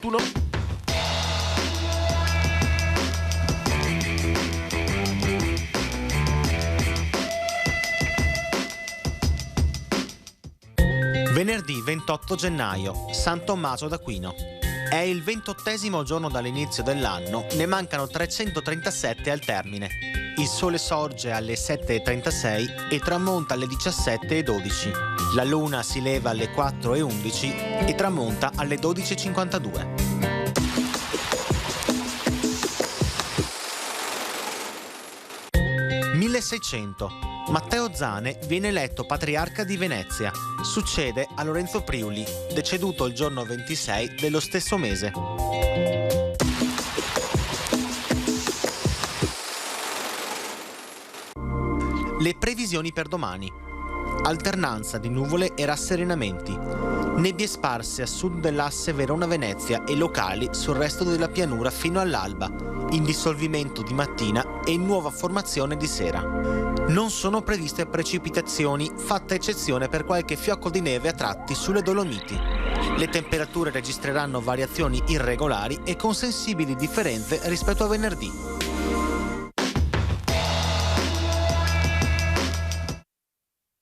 Tu no? Venerdì 28 gennaio, San Tommaso d'Aquino. È il 28° giorno dall'inizio dell'anno, ne mancano 337 al termine. Il sole sorge alle 7:36 e tramonta alle 17:12. La luna si leva alle 4:11 e tramonta alle 12:52. (1600) Matteo Zane viene eletto patriarca di Venezia. Succede a Lorenzo Priuli, deceduto il giorno 26 dello stesso mese. Le previsioni per domani. Alternanza di nuvole e rasserenamenti. Nebbie sparse a sud dell'asse Verona-Venezia e locali sul resto della pianura fino all'alba, in dissolvimento di mattina e in nuova formazione di sera. Non sono previste precipitazioni, fatta eccezione per qualche fiocco di neve a tratti sulle Dolomiti. Le temperature registreranno variazioni irregolari e con sensibili differenze rispetto a venerdì.